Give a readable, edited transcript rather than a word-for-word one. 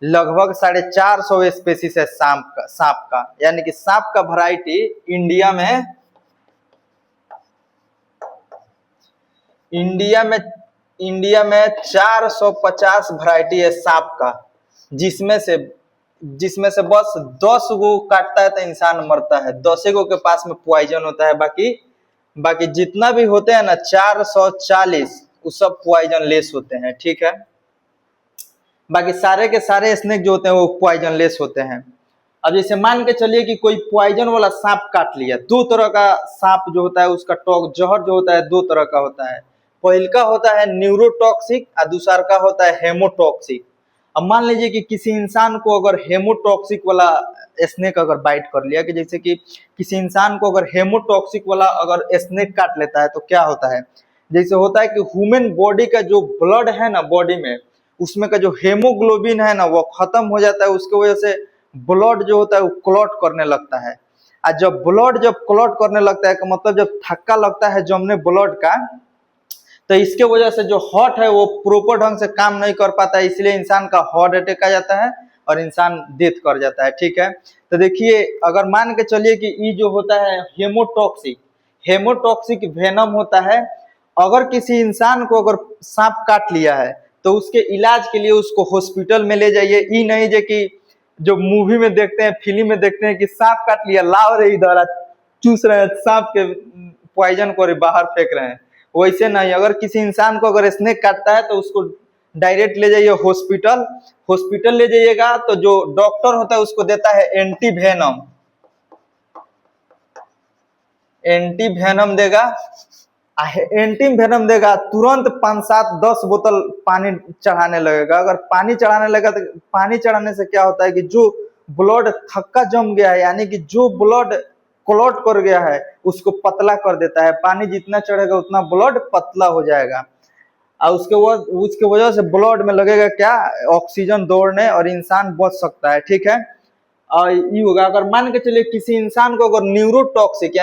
लगभग 450 स्पेसीज है सांप का यानी कि सांप का वैरायटी इंडिया में 450 वैरायटी है सांप का, जिसमें से बस 10 गो काटता है तो इंसान मरता है, 10 गो के पास में पॉइजन होता है। बाकी बाकी जितना भी होते हैं ना 440 वो सब पॉइजन लेस होते हैं, ठीक है। बाकी सारे के सारे स्नेक जो होते हैं वो पॉइजन लेस होते हैं। अब जैसे मान के चलिए कि कोई पॉइजन वाला सांप काट लिया, दो तरह का सांप जो होता है उसका जहर जो होता है दो तरह का होता है। पहला होता है न्यूरोटॉक्सिक और दूसरा का होता है हेमोटॉक्सिक। अब मान लीजिए कि किसी इंसान को अगर हेमोटॉक्सिक वाला स्नेक अगर बाइट कर लिया, कि जैसे कि किसी इंसान को अगर हेमोटॉक्सिक वाला अगर स्नेक काट लेता है तो क्या होता है, जैसे होता है कि ह्यूमन बॉडी का जो ब्लड है ना बॉडी में, उसमें का जो हेमोग्लोबिन है ना वो खत्म हो जाता है, उसके वजह से ब्लड जो होता है वो क्लॉट करने लगता है। और जब क्लॉट करने लगता है का मतलब जब धक्का लगता है जमने ब्लड का, तो इसके वजह से जो हार्ट है वो प्रॉपर ढंग से काम नहीं कर पाता है, इसलिए इंसान का हार्ट अटैक आ जाता है और इंसान डेथ कर जाता है, ठीक है। तो देखिए अगर मान के चलिए कि ये जो होता है हेमोटॉक्सिक वेनम होता है। अगर किसी इंसान को अगर सांप काट लिया है तो उसके इलाज के लिए उसको हॉस्पिटल में ले जाइए। ये नहीं जो कि जो मूवी में देखते हैं, फिल्म में देखते हैं कि सांप काट लिया, लाओ रे इधर, चूस रहे हैं सांप के पॉइजन को बाहर फेंक रहे हैं, वैसे नहीं। अगर किसी इंसान को अगर स्नेक काटता है तो उसको डायरेक्ट ले जाइए हॉस्पिटल ले जाइएगा, तो जो डॉक्टर होता है उसको देता है एंटी वेनम देगा तुरंत 5-7-10 बोतल पानी चढ़ाने लगेगा। अगर पानी चढ़ाने लगेगा तो पानी चढ़ाने से क्या होता है कि जो ब्लड थक्का जम गया है यानी कि जो ब्लड क्लॉट कर गया है उसको पतला कर देता है। पानी जितना चढ़ेगा उतना ब्लड पतला हो जाएगा और उसके वजह से ब्लड में लगेगा क्या, ऑक्सीजन दौड़ने, और इंसान बच सकता है, ठीक है। और ये होगा अगर मान के चलिए किसी इंसान को अगर न्यूरोटॉक्सिक